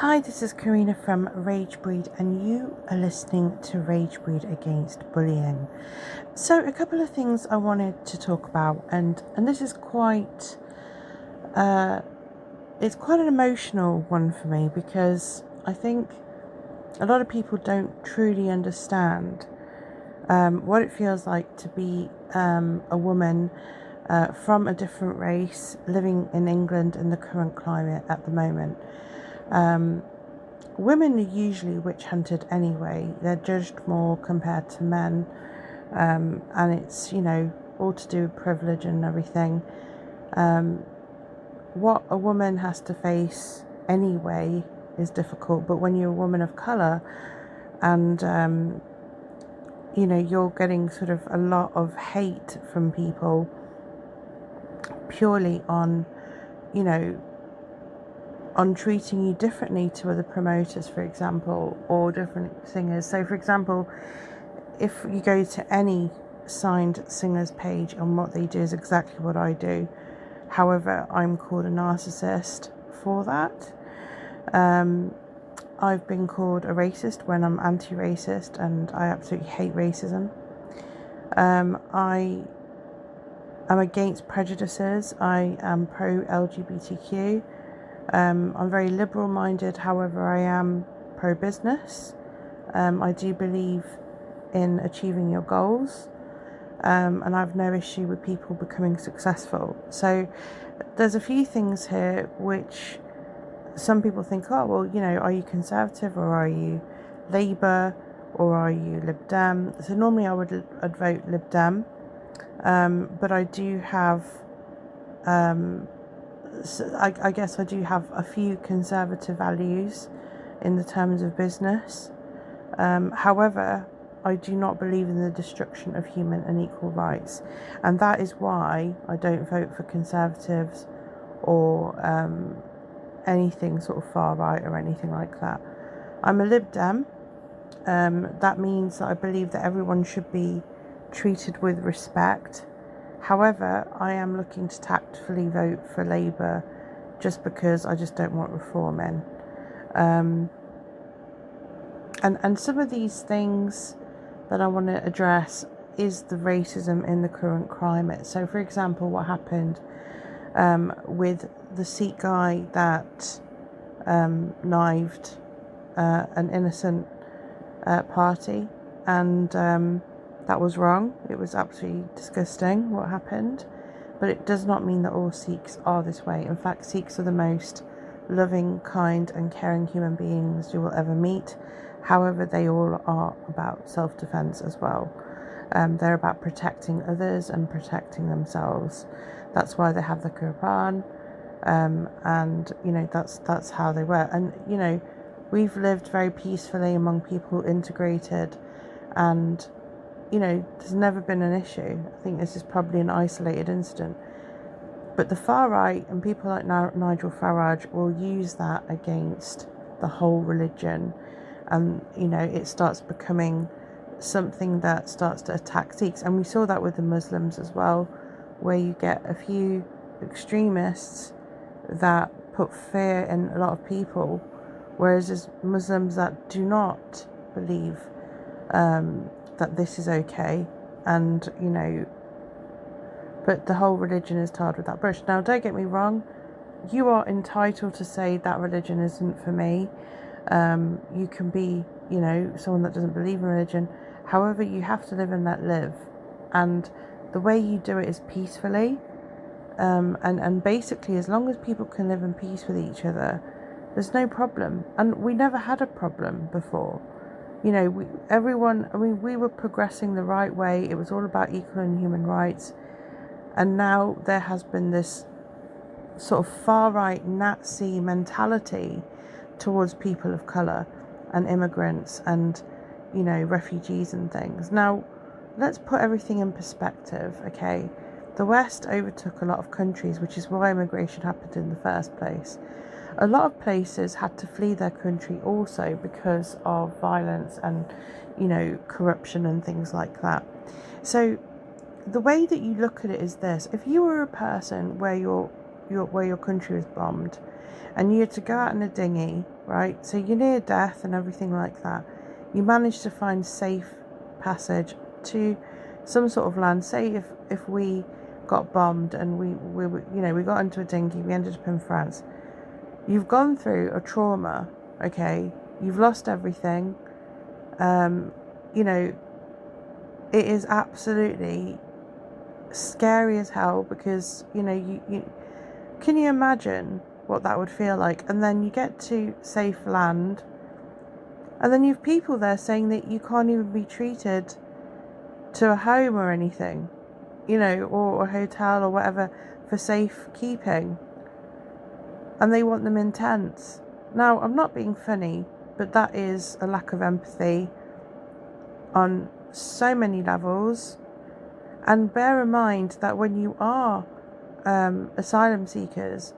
Hi, this is Karina from Ragebreed, and you are listening to Ragebreed Against Bullying. So, a couple of things I wanted to talk about, and this is it's quite an emotional one for me because I think a lot of people don't truly understand what it feels like to be a woman from a different race living in England in the current climate at the moment. Women are usually witch hunted anyway. They're judged more compared to men, and it's all to do with privilege and everything. What a woman has to face anyway is difficult, but when you're a woman of colour and you're getting sort of a lot of hate from people purely on on treating you differently to other promoters, for example, or different singers. So, for example, if you go to any signed singers page, and what they do is exactly what I do. However, I'm called a narcissist for that. I've been called a racist when I'm anti-racist, and I absolutely hate racism. I am against prejudices. I am pro-LGBTQ. I'm very liberal-minded, however, I am pro-business. I do believe in achieving your goals, and I have no issue with people becoming successful. So there's a few things here which some people think, oh, well, are you Conservative or are you Labour or are you Lib Dem? So normally I'd vote Lib Dem, but I do have... I guess I do have a few conservative values in the terms of business. However, I do not believe in the destruction of human and equal rights. And that is why I don't vote for Conservatives or anything sort of far right or anything like that. I'm a Lib Dem. That means that I believe that everyone should be treated with respect. However, I am looking to tactfully vote for Labour just because I just don't want reform in. And some of these things that I want to address is the racism in the current climate. So, for example, what happened with the Sikh guy that knifed an innocent party, and that was wrong. It was absolutely disgusting what happened, but it does not mean that all Sikhs are this way. In fact, Sikhs are the most loving, kind and caring human beings you will ever meet. However, they all are about self-defense as well. They're about protecting others and protecting themselves. That's why they have the Quran, and that's how they were. And we've lived very peacefully among people integrated, and there's never been an issue. I think this is probably an isolated incident. But the far right and people like Nigel Farage will use that against the whole religion. And, it starts becoming something that starts to attack Sikhs. And we saw that with the Muslims as well, where you get a few extremists that put fear in a lot of people, whereas there's Muslims that do not believe that this is okay, and but the whole religion is tarred with that brush. Now, don't get me wrong, you are entitled to say that religion isn't for me. You can be someone that doesn't believe in religion. However, you have to live and let live, and the way you do it is peacefully, and basically as long as people can live in peace with each other, there's no problem. And we never had a problem before. We were progressing the right way. It was all about equal and human rights. And now there has been this sort of far-right Nazi mentality towards people of colour and immigrants and, refugees and things. Now, let's put everything in perspective, okay? The West overtook a lot of countries, which is why immigration happened in the first place. A lot of places had to flee their country also because of violence and, corruption and things like that. So the way that you look at it is this: if you were a person where your country was bombed and you had to go out in a dinghy right? So you're near death and everything like that. You manage to find safe passage to some sort of land. Say if we got bombed and we got into a dinghy, we ended up in France. You've gone through a trauma, okay? You've lost everything. It is absolutely scary as hell, because you can you imagine what that would feel like? And then you get to safe land, and then you've people there saying that you can't even be treated to a home or anything, or a hotel or whatever for safekeeping, and they want them in tents. Now, I'm not being funny, but that is a lack of empathy on so many levels. And bear in mind that when you are asylum seekers,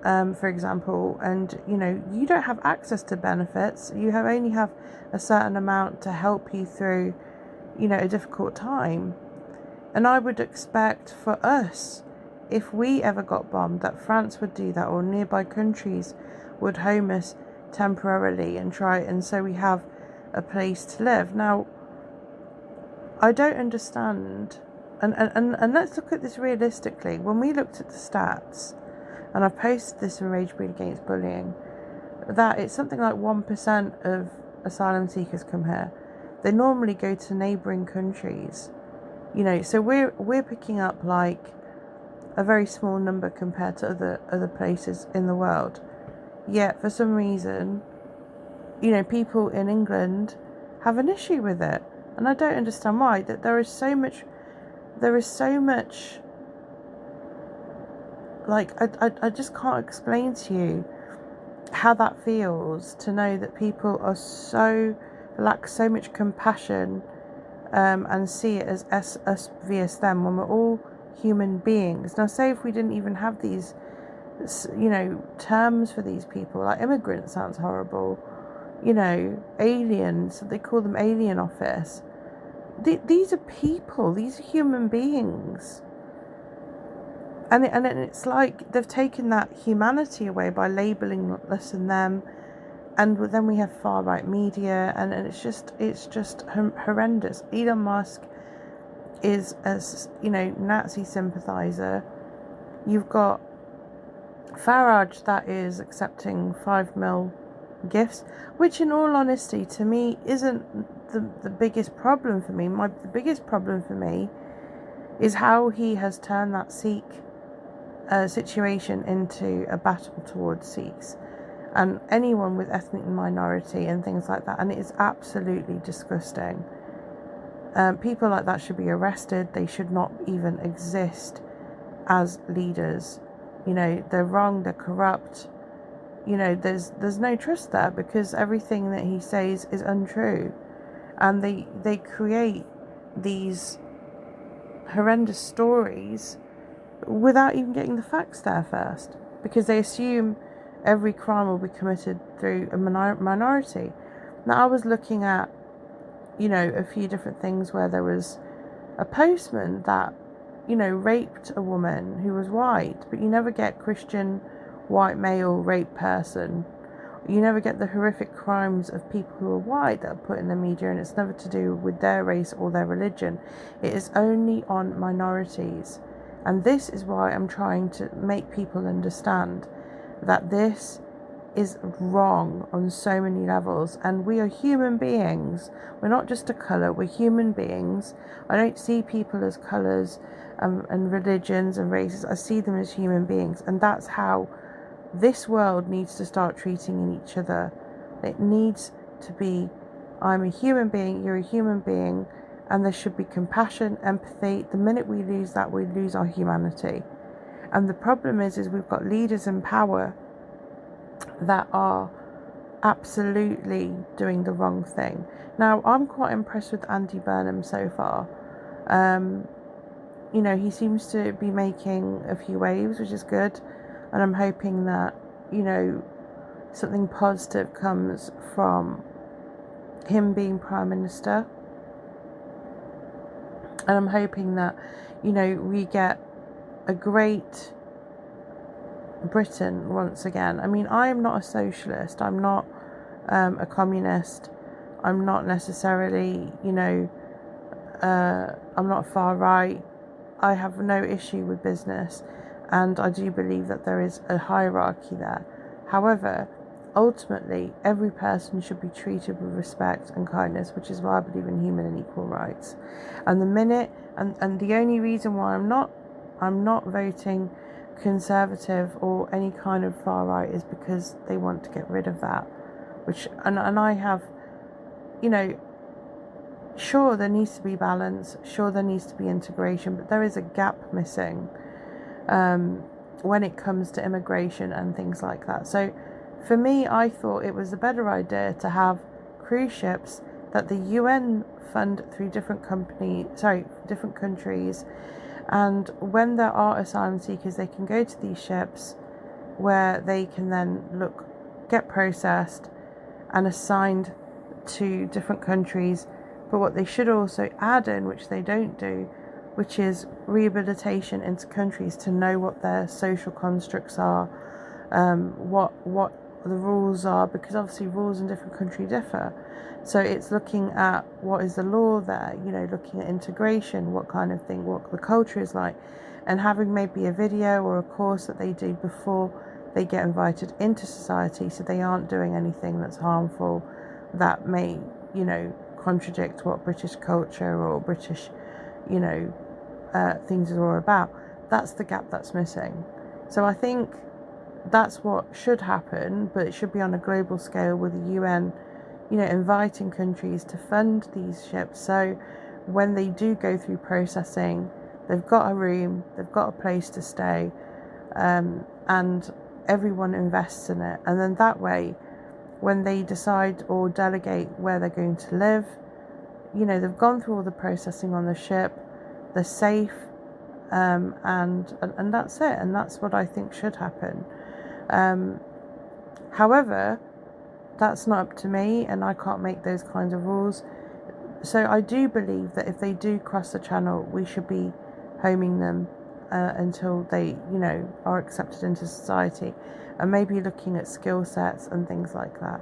for example, and you don't have access to benefits, you only have a certain amount to help you through a difficult time. And I would expect for us, if we ever got bombed, that France would do that, or nearby countries would home us temporarily and so we have a place to live. Now, I don't understand, and let's look at this realistically. When we looked at the stats, and I've posted this in Ragebreed Against Bullying, that it's something like 1% of asylum seekers come here. They normally go to neighbouring countries, so we're picking up like a very small number compared to other places in the world. Yet for some reason, people in England have an issue with it, and I don't understand why. That there is so much like I just can't explain to you how that feels, to know that people are lack so much compassion, and see it as us vs them, when we're all human beings. Now, say if we didn't even have these terms for these people, like immigrant sounds horrible, aliens, they call them alien office. These are people, these are human beings. And it's like they've taken that humanity away by labelling us and them, and then we have far right media, and it's just horrendous. Elon Musk is Nazi sympathiser. You've got Farage that is accepting 5 mil gifts, which in all honesty to me isn't the biggest problem for me. The biggest problem for me is how he has turned that Sikh situation into a battle towards Sikhs and anyone with ethnic minority and things like that, and it is absolutely disgusting. People like that should be arrested. They should not even exist as leaders. They're wrong, they're corrupt. There's no trust there, because everything that he says is untrue, and they create these horrendous stories without even getting the facts there first, because they assume every crime will be committed through a minority. Now, I was looking at a few different things where there was a postman that raped a woman who was white, but you never get Christian white male rape person. You never get the horrific crimes of people who are white that are put in the media, and it's never to do with their race or their religion. It is only on minorities. And this is why I'm trying to make people understand that this is wrong on so many levels, and we are human beings. We're not just a colour, we're human beings. I don't see people as colours and religions and races. I see them as human beings, and that's how this world needs to start treating each other. It needs to be, I'm a human being, you're a human being, and there should be compassion, empathy. The minute we lose that, we lose our humanity. And the problem is we've got leaders in power that are absolutely doing the wrong thing. Now, I'm quite impressed with Andy Burnham so far. He seems to be making a few waves, which is good. And I'm hoping that, something positive comes from him being Prime Minister. And I'm hoping that, we get a great Britain once again. I mean, I am not a socialist. I'm not a communist. I'm not necessarily, I'm not far right. I have no issue with business, and I do believe that there is a hierarchy there. However, ultimately, every person should be treated with respect and kindness, which is why I believe in human and equal rights. And the minute, and the only reason why I'm not voting Conservative or any kind of far right is because they want to get rid of that. And I have, sure, there needs to be balance, sure, there needs to be integration, but there is a gap missing when it comes to immigration and things like that. So for me, I thought it was a better idea to have cruise ships that the UN fund through different countries, and when there are asylum seekers, they can go to these ships where they can then get processed and assigned to different countries. But what they should also add in, which they don't do, which is rehabilitation into countries to know what their social constructs are, what the rules are, because obviously rules in different countries differ. So it's looking at what is the law there, looking at integration, what kind of thing, what the culture is like, and having maybe a video or a course that they do before they get invited into society, so they aren't doing anything that's harmful, that may, contradict what British culture or British, things are all about. That's the gap that's missing. So I think that's what should happen, but it should be on a global scale with the UN, inviting countries to fund these ships. So when they do go through processing, they've got a room, they've got a place to stay, and everyone invests in it. And then that way, when they decide or delegate where they're going to live, they've gone through all the processing on the ship, they're safe, and that's it. And that's what I think should happen. However, that's not up to me, and I can't make those kinds of rules. So I do believe that if they do cross the channel, we should be homing them until they, are accepted into society, and maybe looking at skill sets and things like that.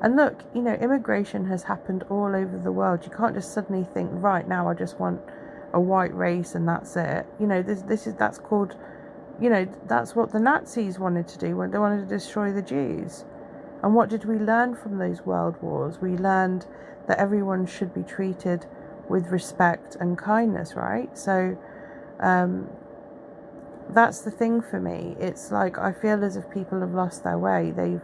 And look, immigration has happened all over the world. You can't just suddenly think, right now I just want a white race and that's it. That's called, that's what the Nazis wanted to do when they wanted to destroy the Jews. And what did we learn from those world wars? We learned that everyone should be treated with respect and kindness, right? So that's the thing for me. It's like I feel as if people have lost their way. They've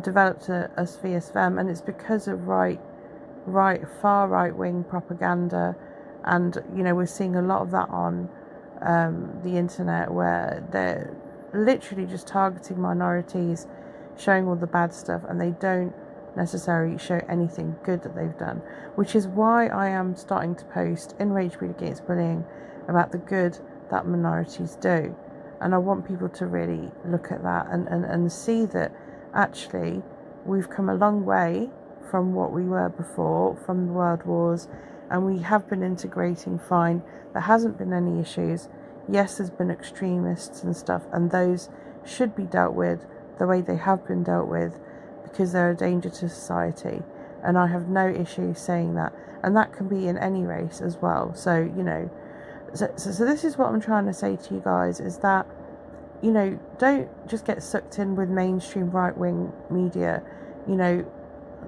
developed a sphere femme, and it's because of far right-wing propaganda. And we're seeing a lot of that on the internet, where they're literally just targeting minorities, showing all the bad stuff, and they don't necessarily show anything good that they've done, which is why I am starting to post in Ragebreed Against Bullying about the good that minorities do. And I want people to really look at that and see that actually we've come a long way from what we were before, from the world wars, and we have been integrating fine. There hasn't been any issues. Yes, there's been extremists and stuff, and those should be dealt with the way they have been dealt with, because they're a danger to society, and I have no issue saying that. And that can be in any race as well. So so this is what I'm trying to say to you guys, is that don't just get sucked in with mainstream right-wing media.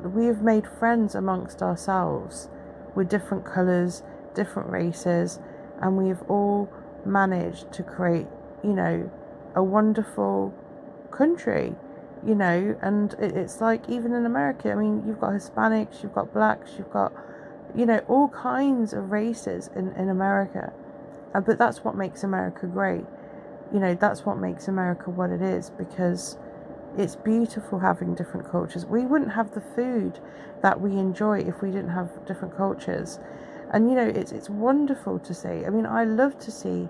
We've made friends amongst ourselves with different colours, different races, and we've all managed to create a wonderful country, and it's like, even in America, I mean, you've got Hispanics, you've got blacks, you've got all kinds of races in America, but that's what makes America great. That's what makes America what it is, because it's beautiful having different cultures. We wouldn't have the food that we enjoy if we didn't have different cultures. And it's wonderful to see. I mean, I love to see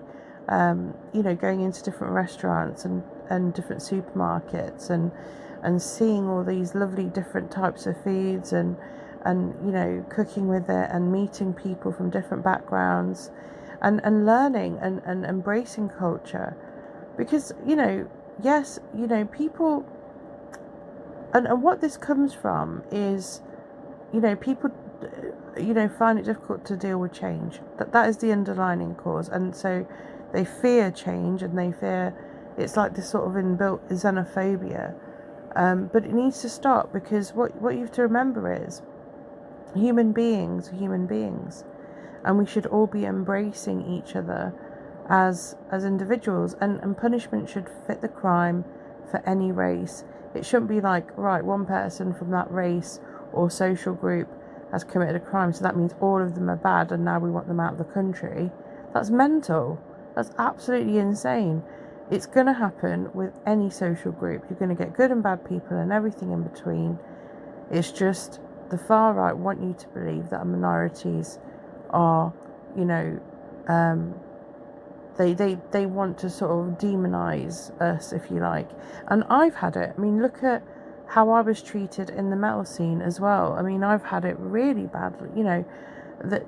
going into different restaurants and different supermarkets and seeing all these lovely different types of foods and cooking with it, and meeting people from different backgrounds, and learning and embracing culture. Because yes, people, And what this comes from is, people, find it difficult to deal with change. That is the underlying cause. And so they fear change, and they fear, it's like this sort of inbuilt xenophobia. But it needs to stop, because what you have to remember is human beings are human beings, and we should all be embracing each other as individuals, and punishment should fit the crime for any race. It shouldn't be like, right, one person from that race or social group has committed a crime, so that means all of them are bad and now we want them out of the country. That's mental. That's absolutely insane. It's going to happen with any social group. You're going to get good and bad people and everything in between. It's just the far right want you to believe that minorities are, they want to sort of demonize us, if you like. And I've had it. I mean, look at how I was treated in the metal scene as well. I mean, I've had it really badly, that,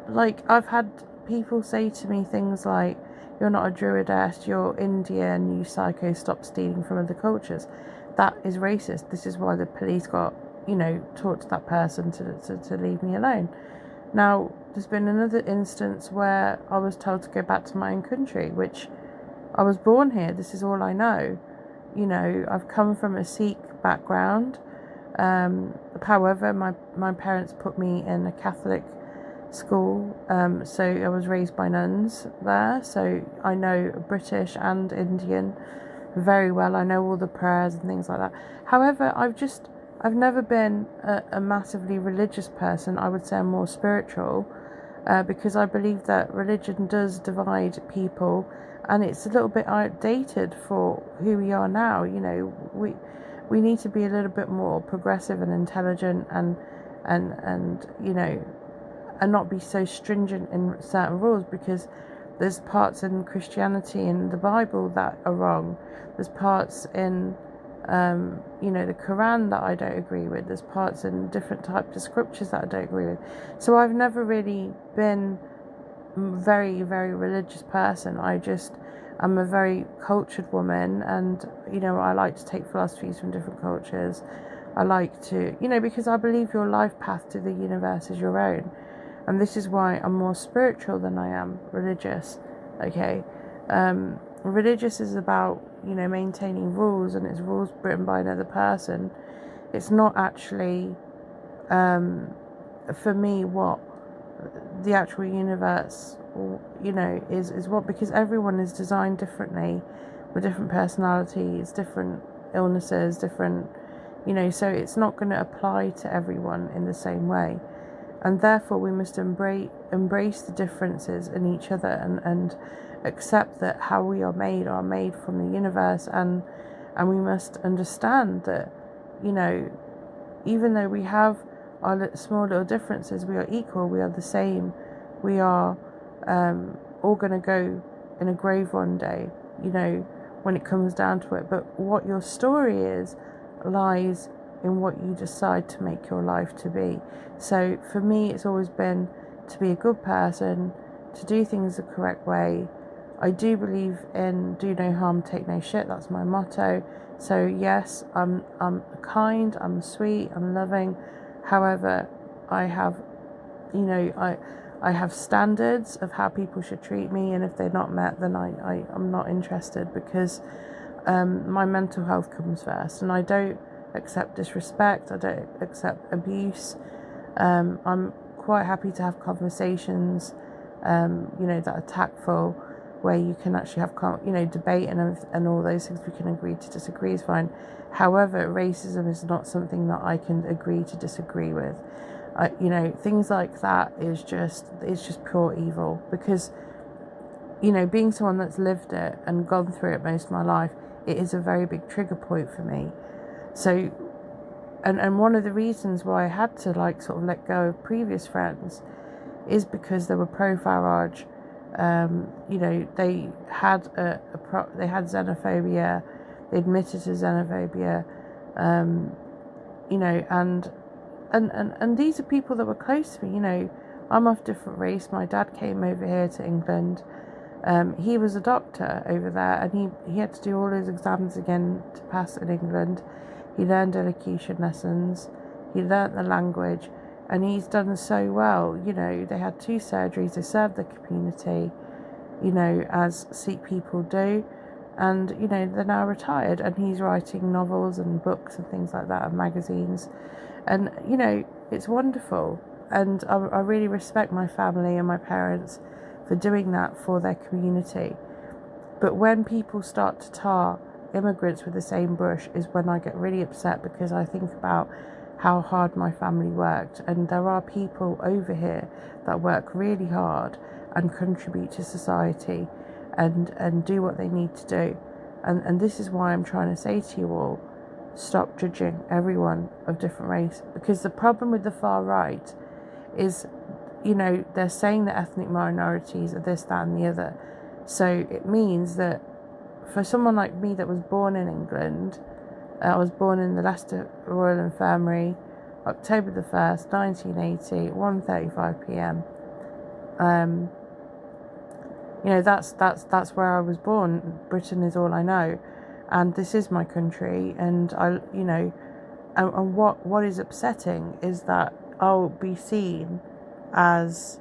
like, I've had people say to me things like, you're not a druidess, you're Indian, you psycho, stop stealing from other cultures. That is racist. This is why the police got, taught to that person to leave me alone. Now, there's been another instance where I was told to go back to my own country, which I was born here. This is all I know. I've come from a Sikh background. However, my parents put me in a Catholic school, so I was raised by nuns there. So I know British and Indian very well. I know all the prayers and things like that. However, I've never been a massively religious person. I would say I'm more spiritual, because I believe that religion does divide people, and it's a little bit outdated for who we are now. We need to be a little bit more progressive and intelligent, and and not be so stringent in certain rules, because there's parts in Christianity and the Bible that are wrong. There's parts in the Quran that I don't agree with. There's parts in different types of scriptures that I don't agree with. So I've never really been very, very religious person. I'm a very cultured woman, and I like to take philosophies from different cultures. I like to, because I believe your life path to the universe is your own, and this is why I'm more spiritual than I am religious. Okay, religious is about maintaining rules, and it's rules written by another person. It's not actually for me what the actual universe is what, because everyone is designed differently, with different personalities, different illnesses, different so it's not going to apply to everyone in the same way, and therefore we must embrace the differences in each other, and accept that how we are made from the universe, and we must understand that even though we have our small little differences, we are equal, we are the same, we are all going to go in a grave one day, when it comes down to it. But what your story is lies in what you decide to make your life to be. So for me, it's always been to be a good person, to do things the correct way. I do believe in do no harm, take no shit. That's my motto. So yes, I'm kind, I'm sweet, I'm loving. However, I have, I have standards of how people should treat me, and if they're not met, then I'm not interested, because my mental health comes first, and I don't accept disrespect. I don't accept abuse. I'm quite happy to have conversations, that are tactful, where you can actually have, debate and all those things. We can agree to disagree is fine. However, racism is not something that I can agree to disagree with. Things like that is just pure evil, because, being someone that's lived it and gone through it most of my life, it is a very big trigger point for me. So, and one of the reasons why I had to sort of let go of previous friends is because they were pro-Farage. They had they had xenophobia. They admitted to xenophobia. And these are people that were close to me. I'm of different race. My dad came over here to England. He was a doctor over there, and he had to do all his exams again to pass in England. he learned elocution lessons, he learnt the language, and he's done so well. You know, they had 2 surgeries, they served the community, you know, as Sikh people do, and, you know, they're now retired, and he's writing novels and books and things like that, and magazines, and, you know, it's wonderful. And I really respect my family and my parents for doing that for their community. But when people start to tar immigrants with the same brush is when I get really upset, because I think about how hard my family worked, and there are people over here that work really hard and contribute to society and do what they need to do. And this is why I'm trying to say to you all, stop judging everyone of different race, because the problem with the far right is, you know, they're saying that ethnic minorities are this, that and the other. So it means that for someone like me that was born in England, I was born in the Leicester Royal Infirmary, October the 1st, 1980, 1:35 p.m. You know, that's where I was born. Britain is all I know, and this is my country. And I, you know, and what is upsetting is that I'll be seen as,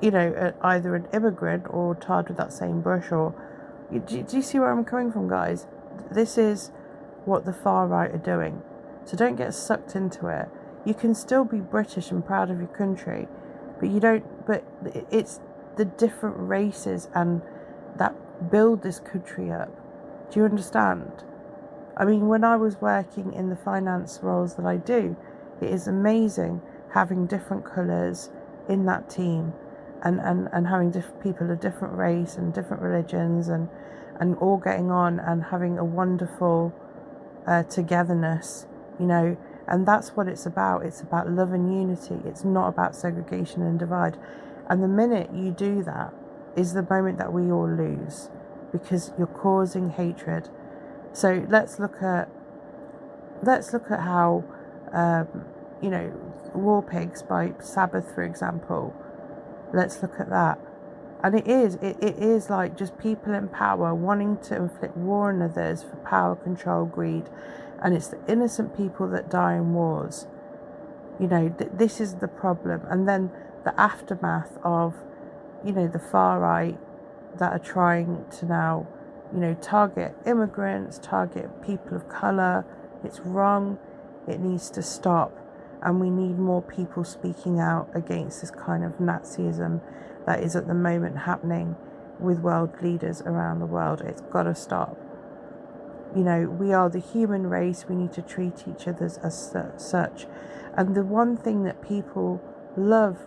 you know, either an immigrant or tarred with that same brush. Or do you see where I'm coming from, guys? This is what the far right are doing. So don't get sucked into it. You can still be British and proud of your country, but you don't. But it's the different races and that build this country up. Do you understand? I mean, when I was working in the finance roles that I do, it is amazing having different colours in that team, and having different people of different race and different religions, and all getting on and having a wonderful togetherness, you know. And that's what it's about. It's about love and unity. It's not about segregation and divide. And the minute you do that is the moment that we all lose, because you're causing hatred. So let's look at how, you know, War Pigs by Sabbath, for example. Let's look at that. And it is like just people in power wanting to inflict war on others for power, control, greed. And it's the innocent people that die in wars. You know, this is the problem. And then the aftermath of, you know, the far right that are trying to now, you know, target immigrants, target people of colour. It's wrong. It needs to stop. And we need more people speaking out against this kind of Nazism that is at the moment happening with world leaders around the world. It's got to stop. You know, we are the human race. We need to treat each other as such. And the one thing that people love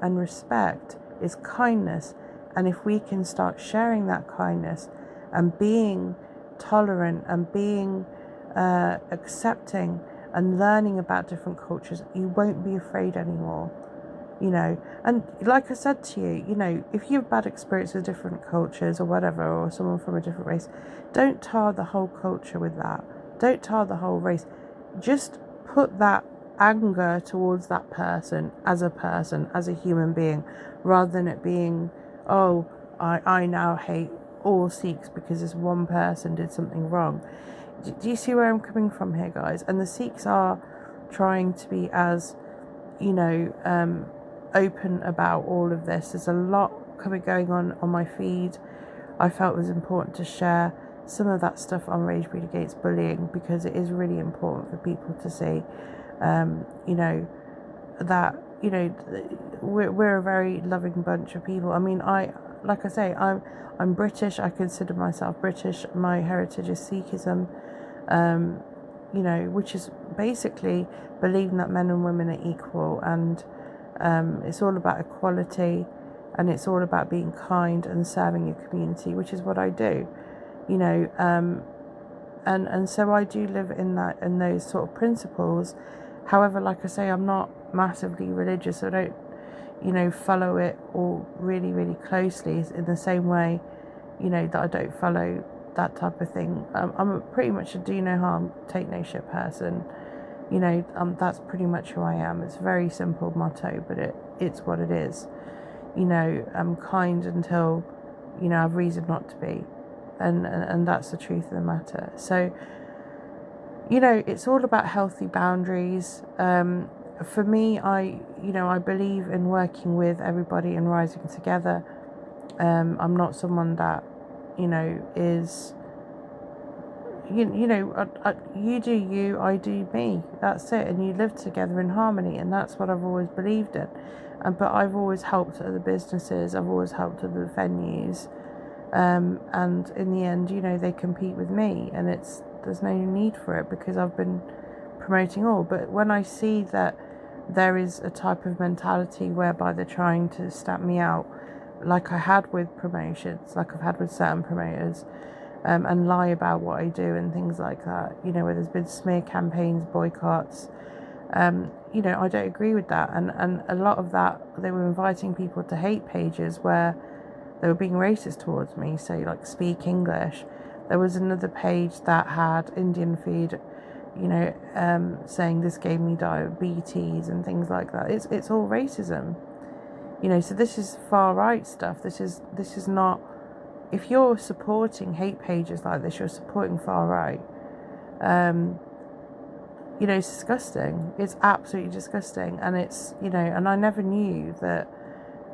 and respect is kindness. And if we can start sharing that kindness and being tolerant and being accepting and learning about different cultures, you won't be afraid anymore. You know, and like I said to you, you know, if you have bad experience with different cultures or whatever, or someone from a different race, don't tar the whole culture with that. Don't tar the whole race. Just put that anger towards that person, as a human being, rather than it being, oh, I now hate all Sikhs because this one person did something wrong. Do you see where I'm coming from here, guys? And the Sikhs are trying to be as, you know, open about all of this. There's a lot going on my feed. I felt it was important to share some of that stuff on Ragebreed Against Bullying, because it is really important for people to see, you know, that, you know, we're a very loving bunch of people. I mean, like I say, I'm British. I consider myself British. My heritage is Sikhism, you know, which is basically believing that men and women are equal, and it's all about equality, and it's all about being kind and serving your community, which is what I do, you know, and so I do live in those sort of principles. However, like I say, I'm not massively religious. I don't, you know, follow it all really, really closely in the same way, you know, that I don't follow that type of thing. I'm pretty much a do no harm, take no shit person. You know, that's pretty much who I am. It's a very simple motto, but it's what it is. You know, I'm kind until, you know, I've reason not to be. And that's the truth of the matter. So it's all about healthy boundaries. For me, I believe in working with everybody and rising together. I'm not someone that, is, you do you, I do me. That's it. And you live together in harmony. And that's what I've always believed in. But I've always helped other businesses. I've always helped other venues. And in the end, they compete with me. And there's no need for it because I've been promoting all. But when I see that there is a type of mentality whereby they're trying to stamp me out, like I had with promotions, like I've had with certain promoters, and lie about what I do and things like that, where there's been smear campaigns, boycotts, I don't agree with that. And a lot of that, they were inviting people to hate pages where they were being racist towards me. So like Speak English. There was another page that had Indian food, saying this gave me diabetes and things like that. It's all racism, so this is far right stuff. This is not, if you're supporting hate pages like this, you're supporting far right. It's disgusting. It's absolutely disgusting. And it's, and I never knew that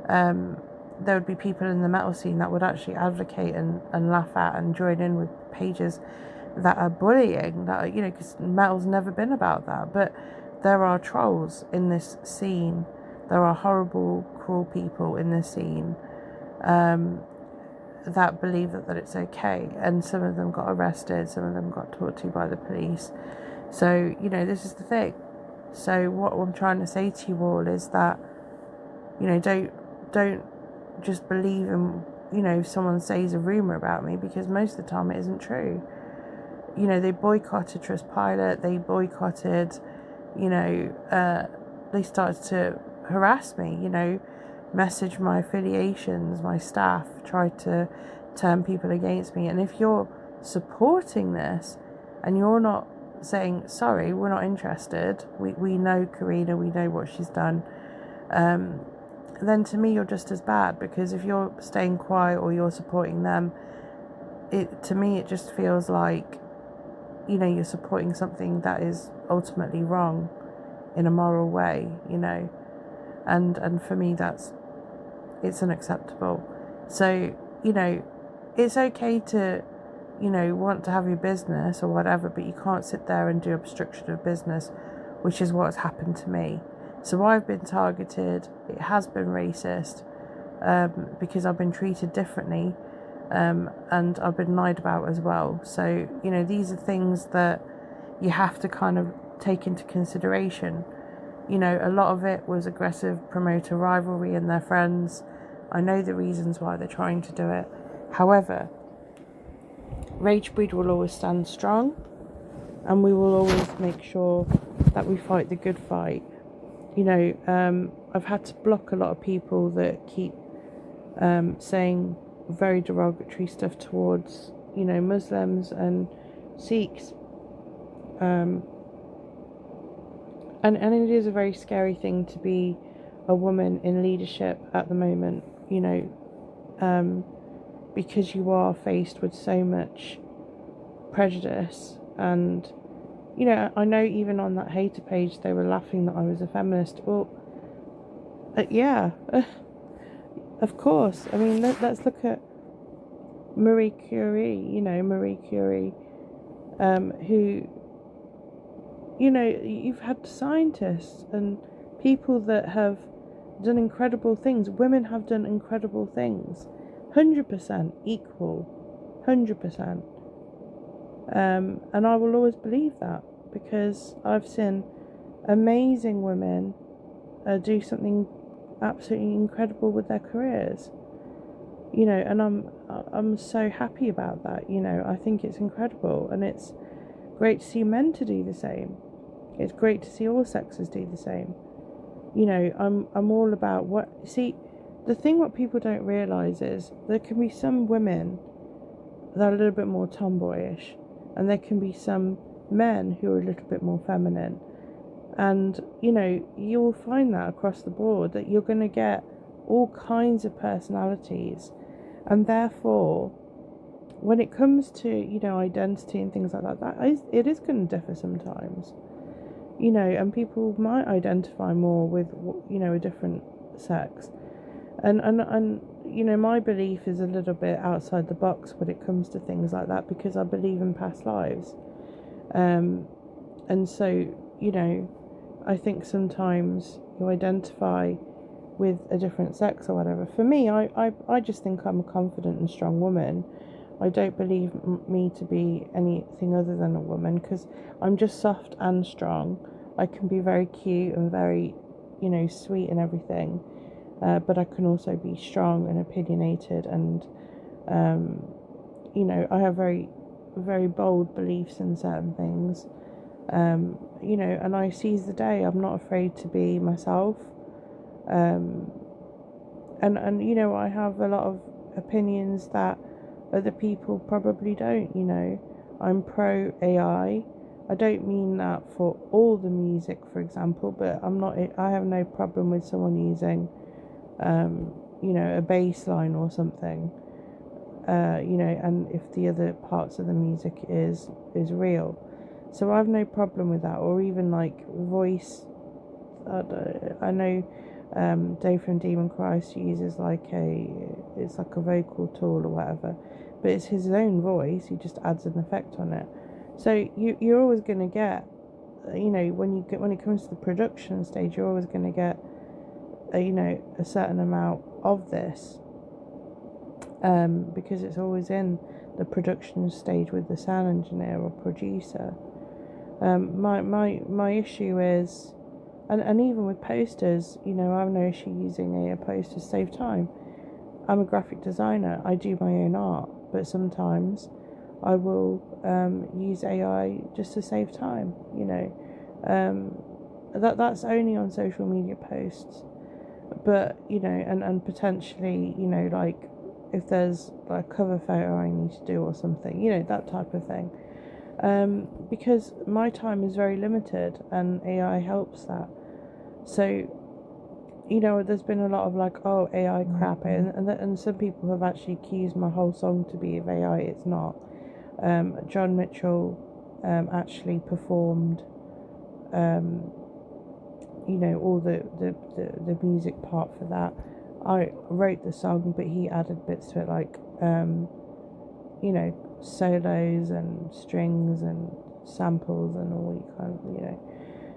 there would be people in the metal scene that would actually advocate and laugh at and join in with pages that are bullying, that are, because metal's never been about that. But there are trolls in this scene. There are horrible, cruel people in this scene that believe that it's okay. And some of them got arrested, some of them got talked to by the police. So, this is the thing. So what I'm trying to say to you all is that, don't just believe in, if someone says a rumour about me, because most of the time it isn't true. They boycotted Trustpilot, they boycotted, they started to harass me, message my affiliations, my staff, tried to turn people against me. And if you're supporting this and you're not saying, sorry, we're not interested, we know Karina, we know what she's done, then to me you're just as bad. Because if you're staying quiet or you're supporting them, to me it just feels like, you're supporting something that is ultimately wrong in a moral way, and for me it's unacceptable. So, it's okay to, want to have your business or whatever, but you can't sit there and do obstruction of business, which is what has happened to me. So I've been targeted. It has been racist, because I've been treated differently, and I've been lied about as well. So, these are things that you have to kind of take into consideration. A lot of it was aggressive promoter rivalry and their friends. I know the reasons why they're trying to do it. However, Ragebreed will always stand strong, and we will always make sure that we fight the good fight. I've had to block a lot of people that keep saying very derogatory stuff towards, Muslims and Sikhs. And it is a very scary thing to be a woman in leadership at the moment, because you are faced with so much prejudice. And, I know even on that hater page they were laughing that I was a feminist. Well, yeah, of course. I mean, let's look at Marie Curie, who, you've had scientists and people that have done incredible things. Women have done incredible things. 100% equal. 100%. And I will always believe that, because I've seen amazing women do something absolutely incredible with their careers. And I'm so happy about that. I think it's incredible, and it's great to see men to do the same. It's great to see all sexes do the same. I'm all about the thing what people don't realise is there can be some women that are a little bit more tomboyish, and there can be some men who are a little bit more feminine. And, you will find that across the board, that you're going to get all kinds of personalities. And therefore, when it comes to, identity and things like that, it is going to differ sometimes, and people might identify more with, a different sex. And my belief is a little bit outside the box when it comes to things like that, because I believe in past lives. And so, I think sometimes you identify with a different sex or whatever. For me, I just think I'm a confident and strong woman. I don't believe me to be anything other than a woman, because I'm just soft and strong. I can be very cute and very, sweet and everything. But I can also be strong and opinionated, and, I have very, very bold beliefs in certain things. And I seize the day. I'm not afraid to be myself. And I have a lot of opinions that other people probably don't. I'm pro AI. I don't mean that for all the music, for example, but I have no problem with someone using, a bass line or something, and if the other parts of the music is real. So I have no problem with that. Or even like voice. I know Dave from Demon Christ uses it's like a vocal tool or whatever, but it's his own voice. He just adds an effect on it. So you're always going to get, when it comes to the production stage, you're always going to get, a certain amount of this, because it's always in the production stage with the sound engineer or producer. My issue is, and even with posters, I have no issue using a poster to save time. I'm a graphic designer. I do my own art, but sometimes I will use AI just to save time. That's only on social media posts, but and potentially, like if there's like a cover photo I need to do or something, that type of thing. Because my time is very limited and AI helps that. So, there's been a lot of AI crap, and some people have actually accused my whole song to be of AI. It's not. John Mitchell actually performed, all the music part for that. I wrote the song, but he added bits to it, solos and strings and samples and all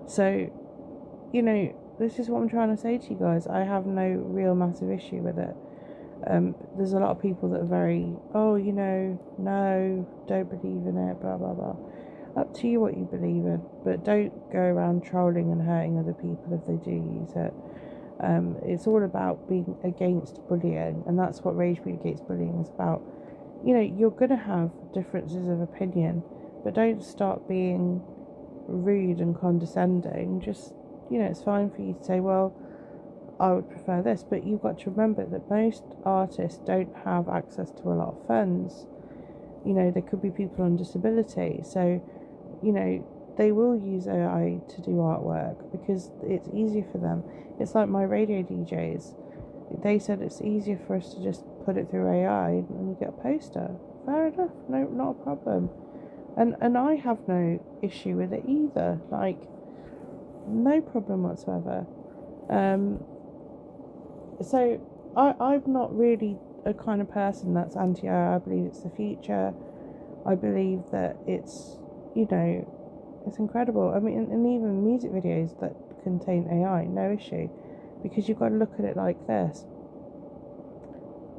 So, this is what I'm trying to say to you guys. I have no real massive issue with it. There's a lot of people that are very, no, don't believe in it, blah, blah, blah. Up to you what you believe in, but don't go around trolling and hurting other people if they do use it. It's all about being against bullying, and that's what Ragebreed Against Bullying is about. You're going to have differences of opinion, but don't start being rude and condescending. Just, it's fine for you to say, well, I would prefer this, but you've got to remember that most artists don't have access to a lot of funds. There could be people on disability, so, they will use AI to do artwork because it's easier for them. It's like my radio DJs. They said it's easier for us to just put it through AI and you get a poster. Fair enough, no, not a problem. And I have no issue with it either. No problem whatsoever. So I'm not really a kind of person that's anti-AI. I believe it's the future. I believe that it's, it's incredible. I mean, and even music videos that contain AI, no issue. Because you've got to look at it like this.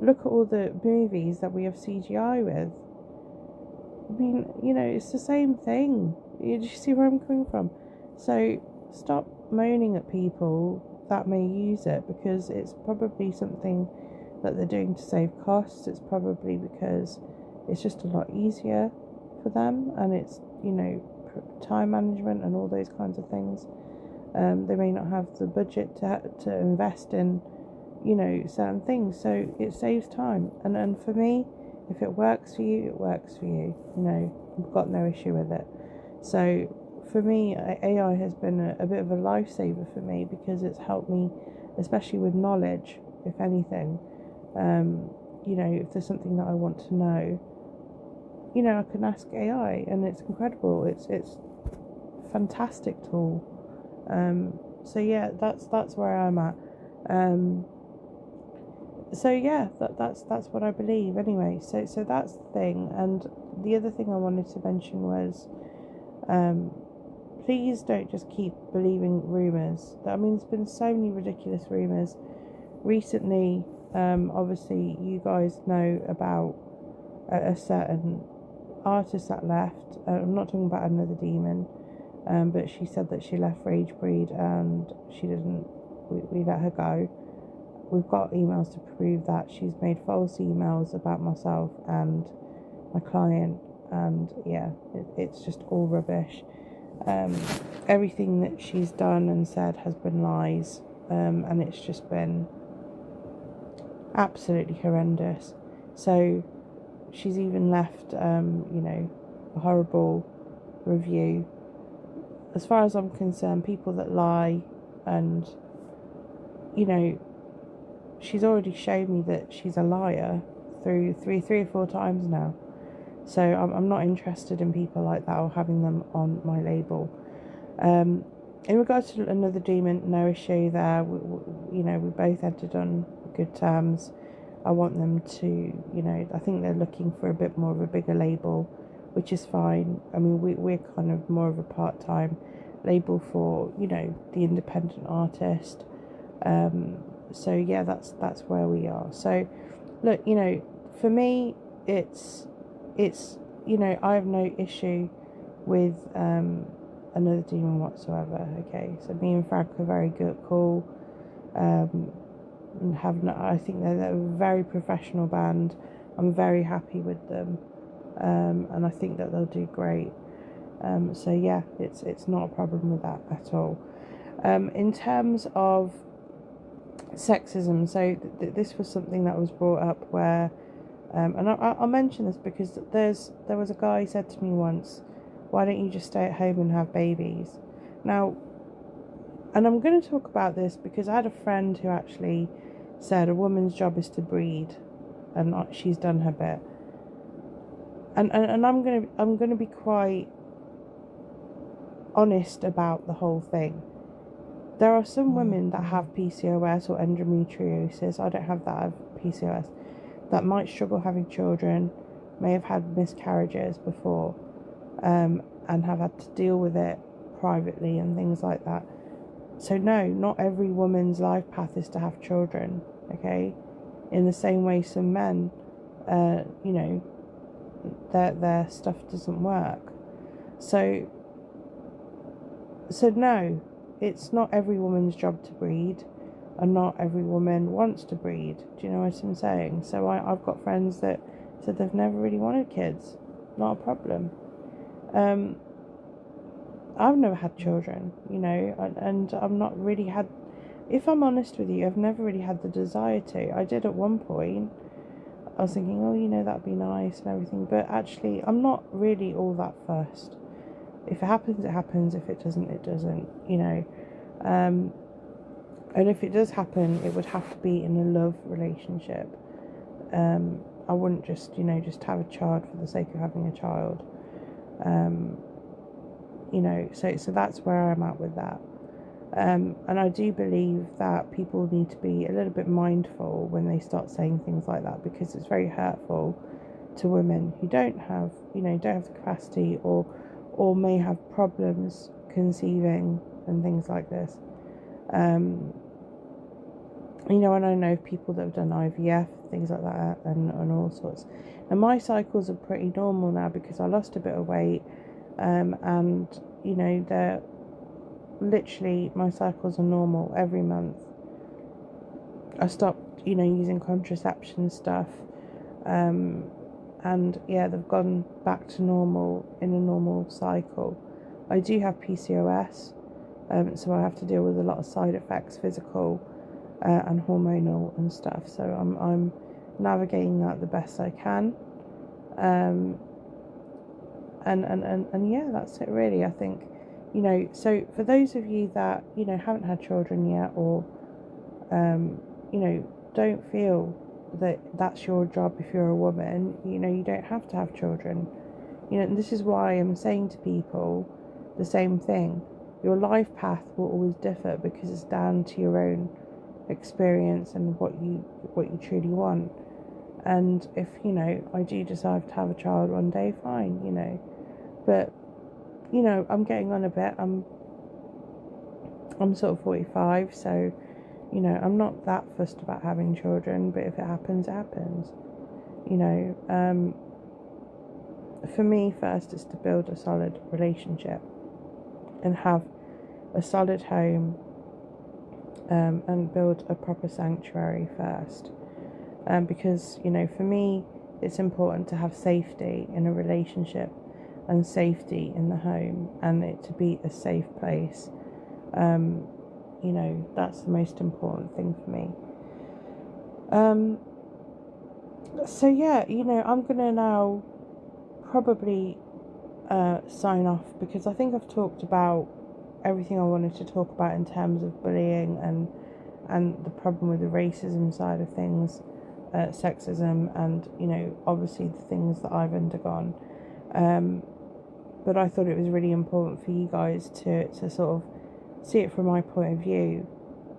Look at all the movies that we have CGI with. I mean, it's the same thing. You see where I'm coming from? So stop moaning at people that may use it, because it's probably something that they're doing to save costs. It's probably because it's just a lot easier for them, and it's, time management and all those kinds of things. They may not have the budget to invest in, certain things, so it saves time. And for me, if it works for you, it works for you. I've got no issue with it. So for me, AI has been a bit of a lifesaver for me, because it's helped me, especially with knowledge, if anything. If there's something that I want to know, you know, I can ask AI, and it's incredible. It's fantastic tool. So yeah, that's where I'm at. So yeah, that's what I believe anyway. So that's the thing. And the other thing I wanted to mention was, please don't just keep believing rumours. I mean, there's been so many ridiculous rumours recently. Obviously, you guys know about a certain artist that left. I'm not talking about another demon, but she said that she left Ragebreed and she didn't. We let her go. We've got emails to prove that she's made false emails about myself and my client, and yeah, it's just all rubbish. Everything that she's done and said has been lies, and it's just been absolutely horrendous. So she's even left, you know, a horrible review. As far as I'm concerned, people that lie, and you know, she's already shown me that she's a liar through three or four times now. So I'm not interested in people like that or having them on my label. In regards to another demon, no issue there. You know, we both entered on good terms. I want them to, you know, I think they're looking for a bit more of a bigger label, which is fine. I mean, we're kind of more of a part-time label for, you know, the independent artist. So yeah, that's where we are. So look, you know, for me, it's you know, I have no issue with another demon whatsoever. Okay, so me and Frank are very good, cool. And have no, I think they're a very professional band. I'm very happy with them, and I think that they'll do great. So yeah, it's not a problem with that at all. In terms of sexism, so this was something that was brought up where, and I'll mention this because there was a guy who said to me once, why don't you just stay at home and have babies? Now, and I'm going to talk about this because I had a friend who actually said a woman's job is to breed, and she's done her bit. And I'm gonna be quite honest about the whole thing. There are some women that have PCOS or endometriosis. I don't have that. I have PCOS. That might struggle having children, may have had miscarriages before, and have had to deal with it privately and things like that. So no, not every woman's life path is to have children, okay? In the same way some men, you know, their stuff doesn't work. So no, it's not every woman's job to breed, and not every woman wants to breed. Do you know what I'm saying? So I've got friends that said they've never really wanted kids. Not a problem. I've never had children, you know, and I've not really had, if I'm honest with you, I've never really had the desire to. I did at one point. I was thinking, oh, you know, that'd be nice and everything, but actually I'm not really all that fussed. If it happens, it happens. If it doesn't, it doesn't, you know. And if it does happen, it would have to be in a love relationship. I wouldn't just, you know, just have a child for the sake of having a child. You know, so that's where I'm at with that. And I do believe that people need to be a little bit mindful when they start saying things like that, because it's very hurtful to women who don't have, you know, don't have the capacity or may have problems conceiving and things like this. You know, and I know people that have done IVF, things like that, and all sorts. And my cycles are pretty normal now because I lost a bit of weight, and you know, they're literally, my cycles are normal every month. I stopped, you know, using contraception stuff, and yeah, they've gone back to normal in a normal cycle. I do have PCOS, so I have to deal with a lot of side effects, physical and hormonal and stuff. So I'm navigating that the best I can. And yeah, that's it really. I think, you know, so for those of you that, you know, haven't had children yet, or you know, don't feel that that's your job if you're a woman. You know, you don't have to have children. You know, and this is why I'm saying to people the same thing. Your life path will always differ because it's down to your own experience and what you truly want. And if, you know, I do decide to have a child one day, fine, you know. But, you know, I'm getting on a bit. I'm sort of 45, so, you know, I'm not that fussed about having children, but if it happens, it happens. You know, for me, first is to build a solid relationship and have a solid home, and build a proper sanctuary first. Because, you know, for me, it's important to have safety in a relationship and safety in the home, and it to be a safe place. You know, that's the most important thing for me. So yeah, you know, I'm gonna now probably sign off, because I think I've talked about everything I wanted to talk about in terms of bullying and the problem with the racism side of things, sexism, and, you know, obviously the things that I've undergone. But I thought it was really important for you guys to sort of see it from my point of view,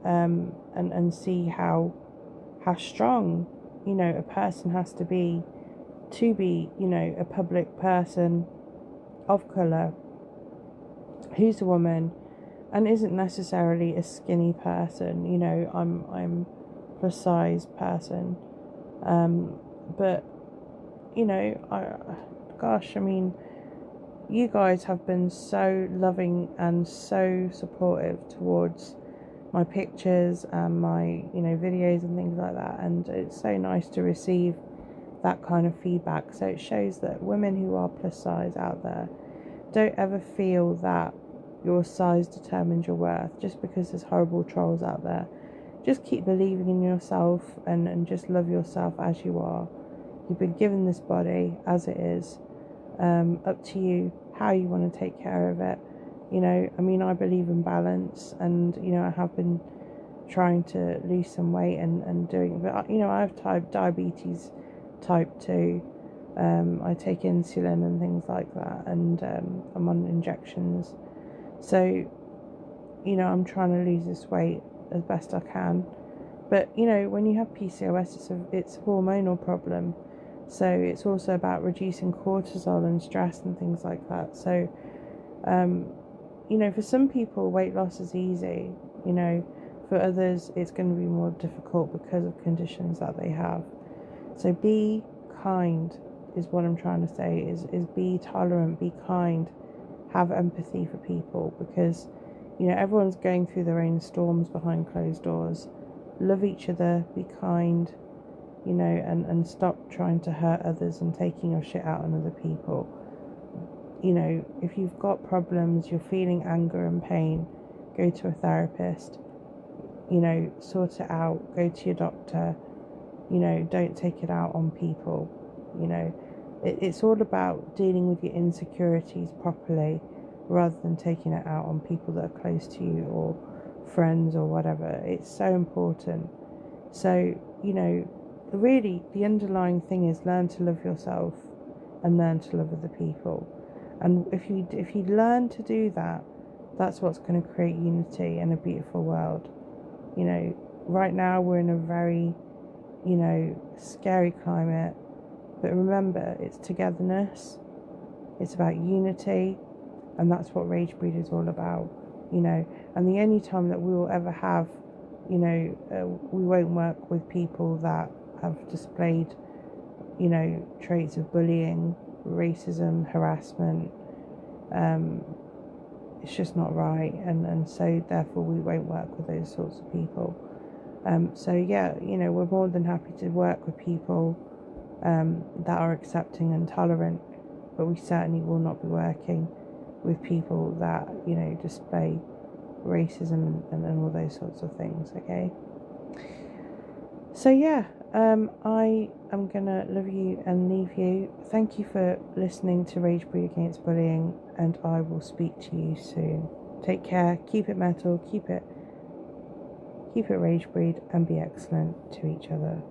and see how strong, you know, a person has to be, you know, a public person of colour who's a woman and isn't necessarily a skinny person. You know, I'm plus size person, but, you know, I mean, you guys have been so loving and so supportive towards my pictures and my, you know, videos and things like that, and it's so nice to receive that kind of feedback. So it shows that women who are plus size out there, don't ever feel that your size determines your worth just because there's horrible trolls out there. Just keep believing in yourself and just love yourself as you are. You've been given this body as it is. Up to you how you want to take care of it. You know, I mean, I believe in balance, and, you know, I have been trying to lose some weight and doing, but, you know, I have diabetes type 2. I take insulin and things like that, and I'm on injections. So, you know, I'm trying to lose this weight as best I can. But, you know, when you have PCOS, it's a hormonal problem. So it's also about reducing cortisol and stress and things like that. So, you know, for some people, weight loss is easy. You know, for others, it's going to be more difficult because of conditions that they have. So be kind is what I'm trying to say, is be tolerant, be kind, have empathy for people, because, you know, everyone's going through their own storms behind closed doors. Love each other, be kind, you know, and stop trying to hurt others and taking your shit out on other people. You know, if you've got problems, you're feeling anger and pain, go to a therapist, you know, sort it out, go to your doctor, you know, don't take it out on people. You know, it's all about dealing with your insecurities properly, rather than taking it out on people that are close to you or friends or whatever. It's so important. So, you know, really the underlying thing is learn to love yourself and learn to love other people. And if you learn to do that, that's what's going to create unity and a beautiful world. You know, right now we're in a very, you know, scary climate, but remember, it's togetherness, it's about unity, and that's what Ragebreed is all about. You know, and the only time that we will ever have, you know, we won't work with people that have displayed, you know, traits of bullying, racism, harassment. It's just not right, and so therefore we won't work with those sorts of people. So yeah, you know, we're more than happy to work with people that are accepting and tolerant, but we certainly will not be working with people that, you know, display racism and all those sorts of things. Okay, so yeah, I am gonna love you and leave you. Thank you for listening to Ragebreed Against Bullying, and I will speak to you soon. Take care, keep it metal, keep it Ragebreed, and be excellent to each other.